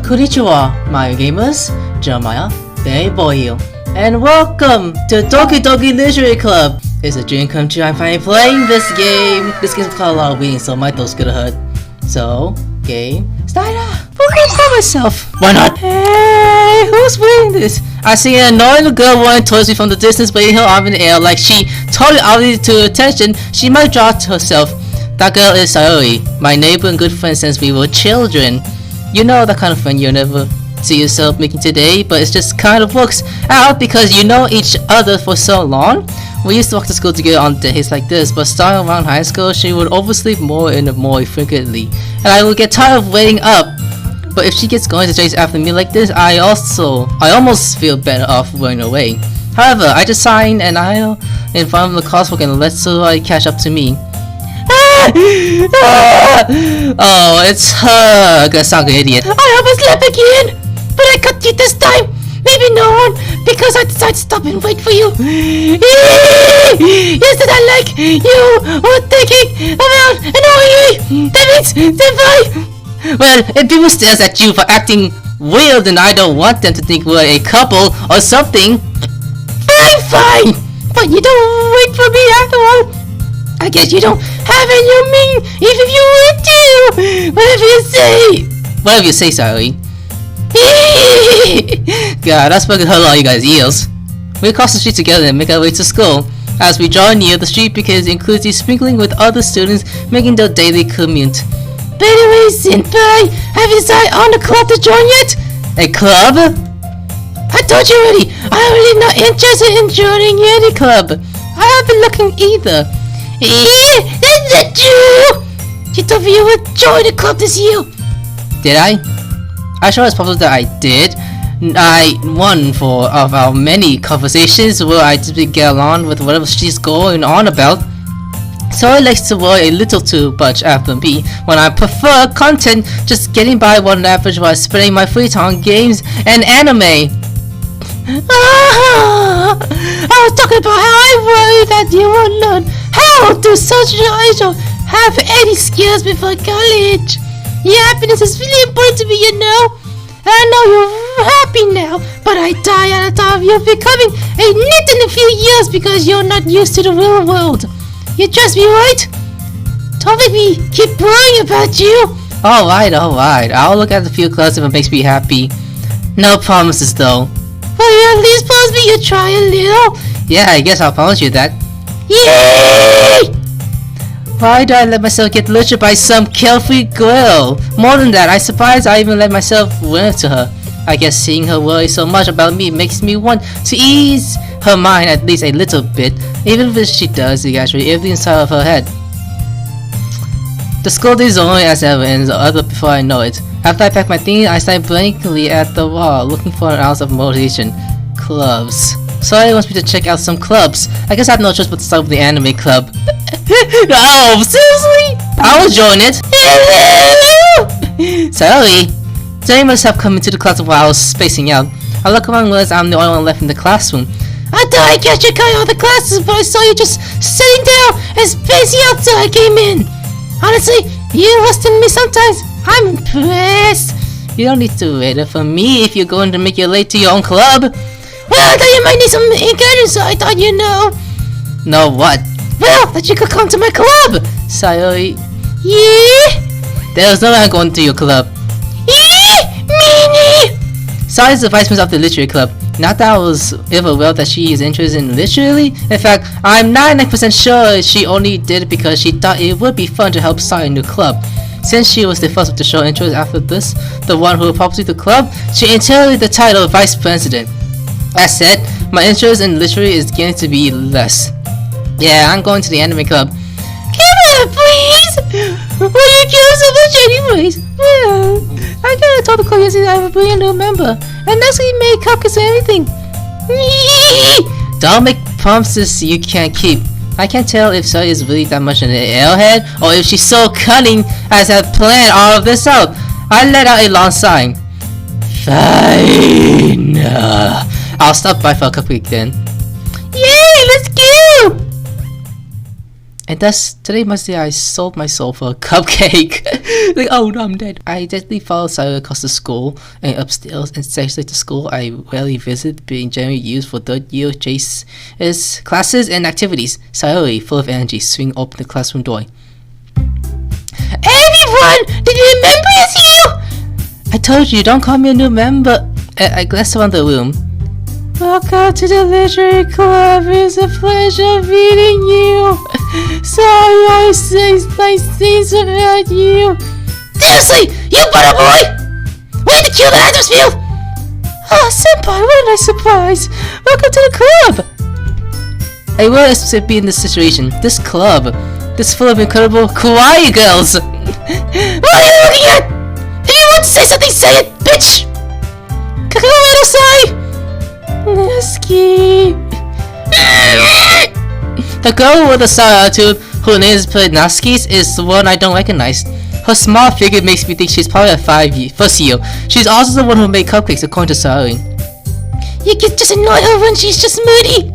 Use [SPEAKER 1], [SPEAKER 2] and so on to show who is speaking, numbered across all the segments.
[SPEAKER 1] Konnichiwa, my gamers, Jeremiah, the boy here, and welcome to Doki Doki Literary Club. It's a dream come true. I'm finally playing this game. This game's got a lot of wings, so my throat's gonna hurt. So, game starter. I'm gonna play myself. Why not? Hey, who's playing this? I see an annoying girl running towards me from the distance, waving her arm in the air like she totally obligated to attention. She might draw to herself. That girl is Sayori, my neighbor and good friend since we were children. You know that kind of friend you never see yourself making today, but it just kind of works out because you know each other for so long. We used to walk to school together on days like this, but starting around high school, she would oversleep more and more frequently, and I would get tired of waiting up. But if she gets going to chase after me like this, I almost feel better off running away. However, I just sign an aisle in front of the crosswalk and let Sayori catch up to me. Oh, it's her. I'm gonna sound like an idiot. I almost left again, but I got you this time. Maybe no one, because I decided to stop and wait for you. Yes, that I like you were thinking about annoying me. That means goodbye. Well, if people stare at you for acting weird, then I don't want them to think we're a couple or something. Fine, but you don't wait for me after all. I guess you don't have it in your mean, even if you would do. Whatever you say. Whatever you say, Sayori. God, that's fucking hurt all you guys' ears. We cross the street together and make our way to school. As we draw near, the street begins inclusively sprinkling with other students making their daily commute. By the way, Senpai, have you decided on a club to join yet? A club? I told you already, I'm really not interested in joining any club. I haven't looking either. That's not true! You told me you would join the club this year. Did I? I'm sure it's possible that I did. One of our many conversations where I typically get along with whatever she's going on about. So I like to worry a little too much after me when I prefer content, just getting by on average while spending my free time on games and anime. I was talking about how I worry that you won't learn how to socialize or have any skills before college. Your happiness is really important to me, you know. I know you're happy now, but I die at the thought of you becoming a nit in a few years because you're not used to the real world. You trust me, right? Don't make me keep worrying about you. Alright. I'll look at the few clubs if it makes me happy. No promises though. Well, you at least promise me you'll try a little. Yeah, I guess I'll promise you that. Yay! Why do I let myself get lured by some carefree girl? More than that, I'm surprised I even let myself run to her. I guess seeing her worry so much about me makes me want to ease her mind at least a little bit. Even if she does actually everything inside of her head. The school day is only as ever ends other before I know it. After I pack my things, I stand blankly at the wall, looking for an ounce of motivation. Clubs. Sorry wants me to check out some clubs. I guess I have no choice but to start with the anime club. Oh, seriously? I will join it. Sorry. They must have come into the class while I was spacing out. I look around and realize I'm the only one left in the classroom. I thought I catch you guy all the classes, but I saw you just sitting down and spacing out till I came in. Honestly, you listen me sometimes. I'm impressed. You don't need to wait for me if you're going to make you late to your own club. Well, I thought you might need some guidance, so I thought you know. Know what? Well, that you could come to my club. Sayori. Yeah? There's no way I'm going to your club. Yeah? Meanie! Sayori is the vice president of the literary club. Not that I was ever aware that she is interested in literary. In fact, I'm 99% sure she only did it because she thought it would be fun to help start a new club. Since she was the first to show interest after this, the one who proposed the club, she inherited the title of vice president. That said, my interest in literary is getting to be less. Yeah, I'm going to the anime club. Come on, please! Will you kill so much anyways? Well, I gotta tell the club yesterday I have a brilliant new member, and that's he made cupcakes and everything. Don't make promises you can't keep. I can't tell if Sayori is really that much an airhead, or if she's so cunning as to planned all of this out. I let out a long sigh. Fine. I'll stop by for a cupcake then. Yay, let's go! And thus, today must say I sold my soul for a cupcake. Like, oh no, I'm dead. I definitely followed Sayori across the school and upstairs, and sexually the school I rarely visit, being generally used for third year Jace's classes and activities. Sayori, full of energy, swing open the classroom door. Everyone! Did you remember it's you? I told you, don't call me a new member. I glanced around the room. Welcome to the literary club. It's a pleasure meeting you. Sorry I say nice things about you. Seriously, you butter boy! Way to kill the atmosphere! Ah, senpai, what a nice surprise. Welcome to the club. I will to be in this situation. This club. This full of incredible kawaii girls. What are you looking at? If you want to say something, say it, bitch! Kakao-sai! Natsuki. The girl with the sour attitude, whose name is played Natsuki's, is the one I don't recognize. Her small figure makes me think she's probably a first year. She's also the one who made cupcakes according to Sayori. You can just annoy her when she's just moody.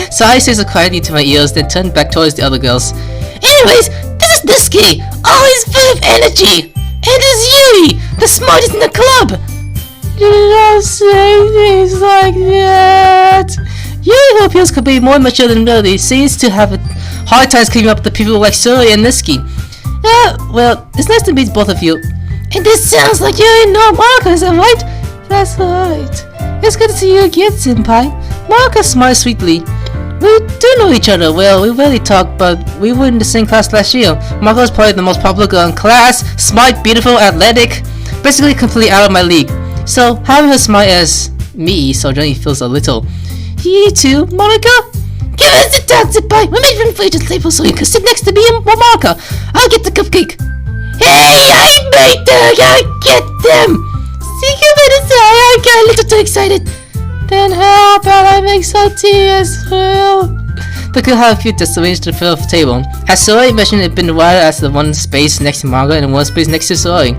[SPEAKER 1] Sayori says it quietly to my ears, then turned back towards the other girls. Anyways, this is Natsuki, always full of energy. And this is Yuri, the smartest in the club. You don't say things like that. Yuri, who appears to be more mature than Lily, seems to have hard times keeping up with the people like Sayori and Natsuki. Well, it's nice to meet both of you. And this sounds like you know Marco, is that right? That's right. It's good to see you again, senpai. Marco smiled sweetly. We do know each other well. We rarely talk, but we were in the same class last year. Marco is probably the most popular girl in class. Smart, beautiful, athletic. Basically completely out of my league. So, having her smart as me suddenly feels a little. You too, Monica? Give us the talk, senpai. We made room for you to table so you can sit next to me and Monica. I'll get the cupcake. Hey, I made them! I get them! See you later, I got a little too excited. Then how about I make some tea as well? The girl had a few just arranged to fill up the table. As Sayori mentioned, it had been divided as the one space next to Marga and one space next to Sayori.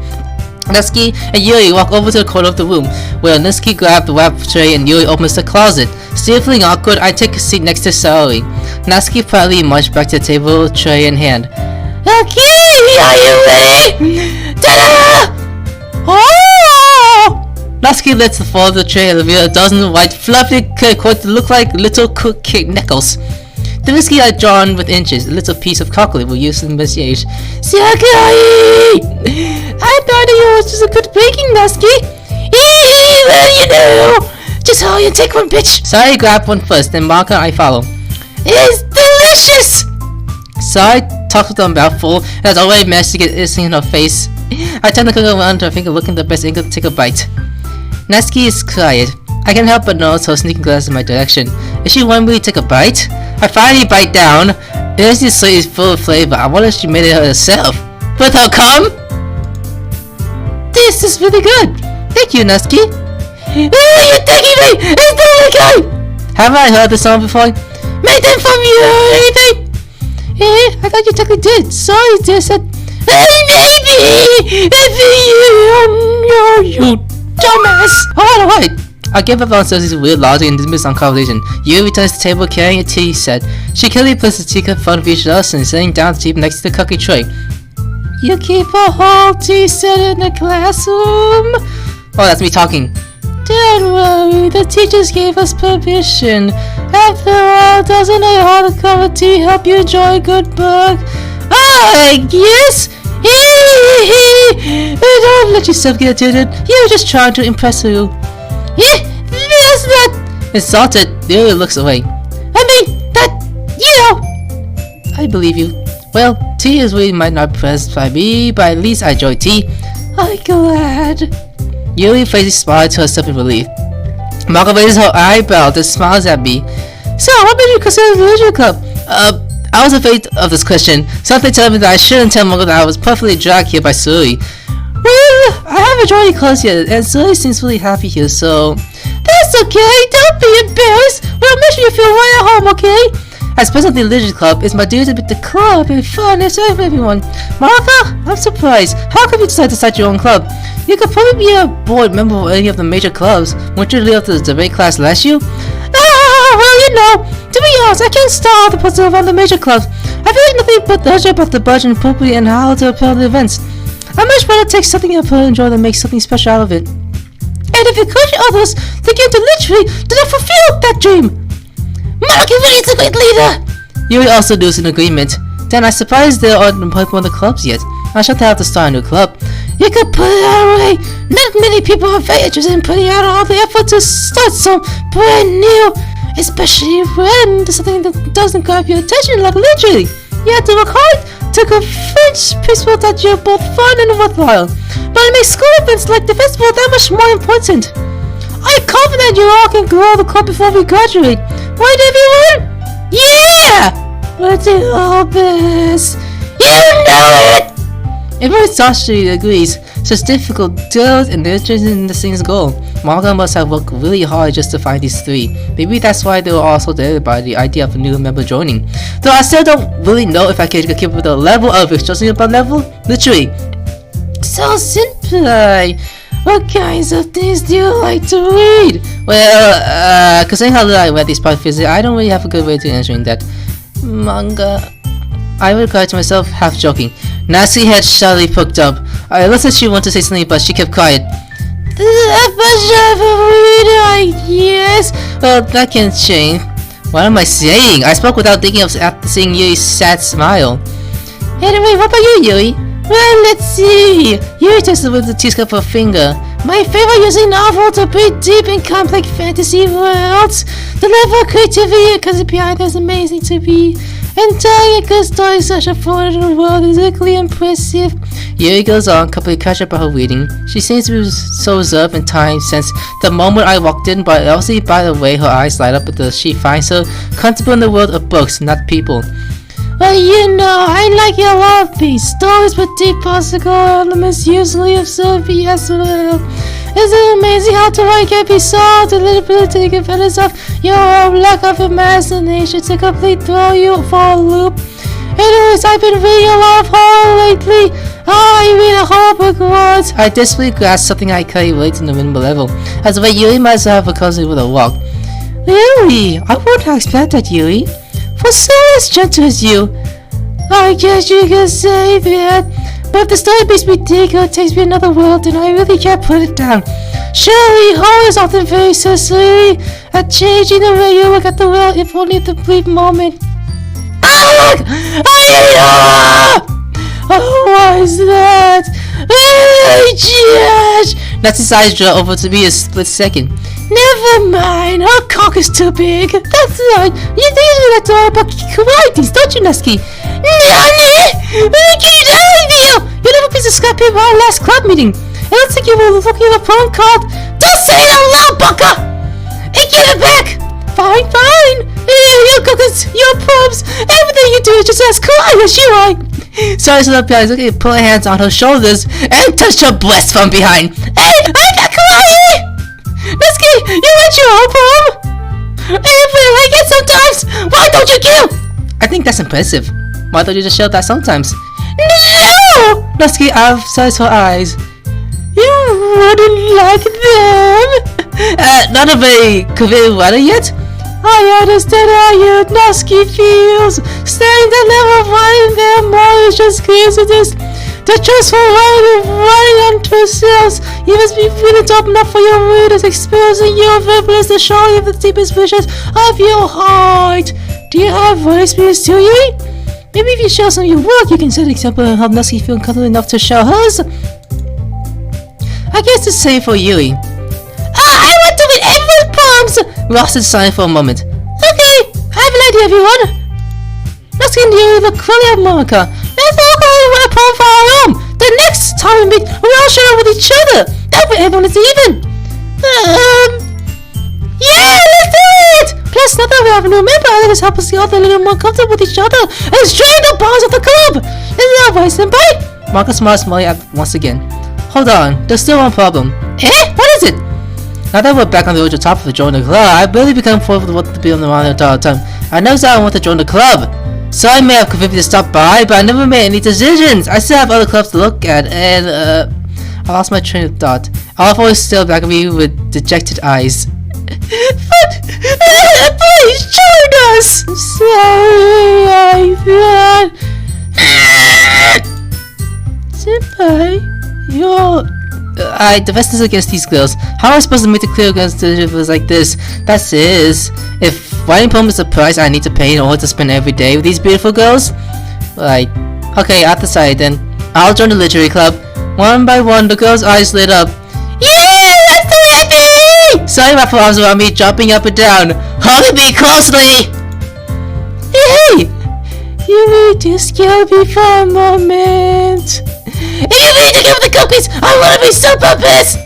[SPEAKER 1] Natsuki and Yuri walk over to the corner of the room, where Natsuki grabs the wrap tray and Yuri opens the closet. Still feeling awkward, I take a seat next to Sayori. Natsuki proudly marched back to the table, tray in hand. Okay, are you ready? Ta-da! Oh! Natsuki lets fall of the tray and reveal a dozen white fluffy cake that look like little cake knuckles. The whiskey are drawn with inches, a little piece of chocolate will use in this age. Sakai! I thought you was just a good baking, Natsuki. Well, you know. Just hurry and take one, bitch. Sayori grabbed one first, then Marka and I follow. It's delicious! Sayori talks with a mouthful and has already managed to get it in her face. I turn the cooker around to her finger, looking the best angle to take a bite. Natsuki is quiet. I can't help but notice her sneaking glances in my direction. Is she wanting me to take a bite? I finally bite down. It is full of flavor. I wonder if she made it herself. With her cum? This is really good. Thank you, Natsuki. Oh, you're taking me! It's really good! Haven't I heard this song before? Made them from you or anything? I thought you technically did. Sorry, dear said. Maybe! You dumbass! Alright. I give up on Susie's weird logic and dismiss on conversation. You returns to the table carrying a tea set. She clearly places the teacup in front of each of us and sitting down to table next to the cookie tray. You keep a whole tea set in the classroom? Oh, that's me talking. Don't worry, the teachers gave us permission. After all, doesn't a hot cup of tea help you enjoy a good book? I guess. Don't let yourself get tilted. You're just trying to impress you. That's not insulted. Lily looks away. I mean, I believe you. Well, tea is really might not impressed by me, but at least I enjoy tea. I'm glad. Yuri faces smile to herself in relief. Marco raises her eyebrow and smiles at me. So, what made you consider the Leisure Club? I was afraid of this question. Something tells me that I shouldn't tell Marco that I was perfectly dragged here by Suri. Well, I haven't joined any clubs yet, and Suri seems really happy here, so... That's okay, don't be embarrassed. We'll make sure you feel right at home, okay? As president of the Leisure Club, it's my duty to make the club and fun and serve everyone. Martha, I'm surprised. How come you decide to start your own club? You could probably be a board member of any of the major clubs. Weren't you lead up to the debate class last year? Well, you know, to be honest, I can't start the president of the major clubs. I feel like nothing but pleasure about the budget and property and how to appeal the events. I much rather take something I enjoy than make something special out of it. And if you encourage others to get to literally do not fulfill that dream. Machiavelli is a great leader! Yuri also does an agreement. Then I suppose there aren't one of the clubs yet. I shall have to start a new club. You could put it our way. Not many people are very interested in putting out all the effort to start some brand new, especially when there's something that doesn't grab your attention, like literally. You have to work hard to convince people that you're both fun and worthwhile. But it makes school events like the festival that much more important. I'm confident you all can grow the club before we graduate. Right, everyone? Yeah! We'll do all this. You know it! Everyone actually agrees. Such difficult girls and they're interested in the thing's goal. Manga must have worked really hard just to find these three. Maybe that's why they were also there by the idea of a new member joining. Though I still don't really know if I can keep up with the level of extremely above level. Literally. So simple. What kinds of things do you like to read? Well, considering how little I read these parts physically, I don't really have a good way to answering that. Manga. I replied to myself, half joking. Nasty head shyly poked up. I looked at she wanted to say something, but she kept quiet. Yes. Well, that can change. What am I saying? I spoke without thinking of after seeing Yuri's sad smile. Anyway, what about you, Yuri? Well, let's see. Yuri tested with the teaspoon of a finger. My favorite using novel to breathe deep and complex fantasy worlds. The level of creativity because behind is amazing to be. And telling a good story such a foreign world is equally impressive. Yuri goes on, completely catch up on her reading. She seems to be so reserved in time since the moment I walked in, but also by the way her eyes light up because she finds her comfortable in the world of books, not people. Well, you know, I like a lot of things. Stories with deep political elements usually observe as well. Isn't it amazing how to write can be so deliberately take advantage of your own lack of imagination to completely throw you for a loop? Anyways, I've been reading a lot of horror lately. I read a horror book once. I desperately grasped something I can't relate in the minimal level. As the way Yuri might have a cousin with a walk. Really? I wouldn't have expected that, Yuri. For someone as gentle as you, I guess you can say that. But if the story makes me think or takes me another world, then I really can't put it down. Surely, horror is often very sensory at changing the way you look at the world, if only at the brief moment. Ah! I hate horror! Oh, why is that? Oh, Josh! Nazi's eyes draw over to me a split second. Never mind, her cock is too big. That's right. You think you like to talk about kawaii things, don't you, Natsuki? Nani? Get out of here! You little piece of scrap paper our last club meeting. It looks like you were looking at a poem called Don't Say It Out Loud, Baka! Hey, give it back! Fine, fine. Your cookers, your poems, everything you do is just as kawaii as you are. Sorry, so up, guys. Okay, put her hands on her shoulders and touch her breast from behind. Hey, I got kawaii! Natsuki, you write your own poem? I feel like it sometimes. Why don't you kill? I think that's impressive. Why don't you just show that sometimes? No! Natsuki outsized her eyes. You wouldn't like them? Not a very convincing writer yet? I understand how you Natsuki feels. Staring the level of writing them more is just coincidence. The choice for writing onto yourselves. You must be willing to open up for your readers, exposing your verbals, the showing of the deepest wishes of your heart. Do you have writing experience too, Yuri? Maybe if you share some of your work, you can set an example and help Natsuki feel comfortable enough to share hers. I guess the same for Yuri. I want to read everyone's poems! Ross is silent for a moment. Okay, I have an idea, everyone. Natsuki and Yuri look clearly at Monica. Let's all go and write a poem for our own. The next time we meet, we all share it with each other. That way everyone is even. Yeah, let's do it! Plus, now that we have a new member, let us help us get all a little more comfortable with each other and strain the bonds of the club. Isn't that right, senpai? Monica smiles smiling once again. Hold on, there's still one problem. What is it? Now that we're back on the original topic of joining the club, I've really become full of what to be on the entire time. I noticed that I want to join the club. So I may have convinced you to stop by, but I never made any decisions. I still have other clubs to look at, and I lost my train of thought. I'll always still back at me with dejected eyes. But please join us! Sorry, I thought... Senpai, you're... I defended against these girls. How am I supposed to make it clear against the was like this? That is, if writing poem is a price I need to pay in order to spend every day with these beautiful girls? Right. Okay, I've decided then. I'll join the literary club. One by one, the girls' eyes lit up. Yay! That's the ending! Sorry about the arms around me, jumping up and down. Hold me closely! Hey! You need to scare me for a moment. If you need to give the cookies, I want to be super pissed!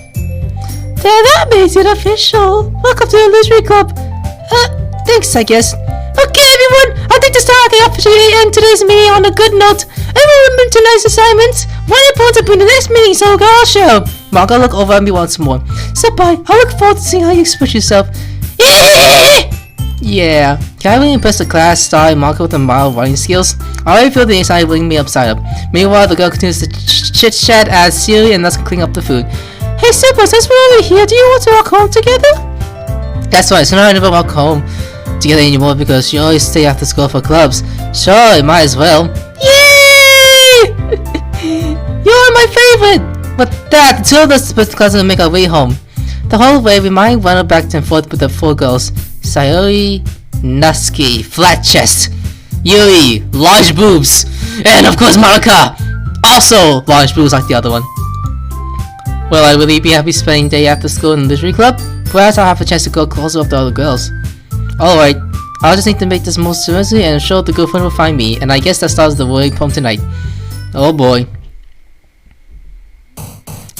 [SPEAKER 1] Then that makes it official. Welcome to the literary club. Thanks, I guess. Okay, everyone, I think to start the opportunity to end today's meeting on a good note. Everyone remember tonight's assignments? One important to bring to the next meeting, so I'll show. Marco, look over at me once more. Senpai, I look forward to seeing how you express yourself. Yeah. Can I really impress the class starring Marco with the mild writing skills? I already feel the anxiety bringing me upside up. Meanwhile, the girl continues to chit-chat as Siri and us clean up the food. Hey, Senpai, since we're over here, do you want to walk home together? That's right, so now I never walk home together anymore because you always stay after school for clubs. Sure, it might as well. Yay! You're my favorite! But Dad, the two of us supposed to class and make our way home. The whole way, we might run back and forth with the four girls. Sayori, Natsuki, flat chest. Yuri, large boobs. And of course Marika, also large boobs like the other one. Will I really be happy spending day after school in the literary club? Perhaps I'll have a chance to go closer with the other girls. Alright, I'll just need to make this most seriously and show the girlfriend will find me, and I guess that starts the wording poem tonight. Oh boy.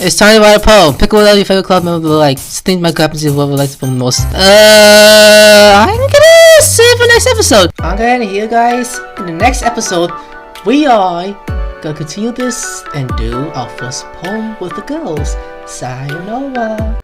[SPEAKER 1] It's time to write a poem. Pick whatever your favorite club member likes. Think my captaincy of whoever likes the poem the most. I'm gonna save for next episode. I'm gonna end it here, guys. In the next episode, we are gonna continue this and do our first poem with the girls. Sayonara.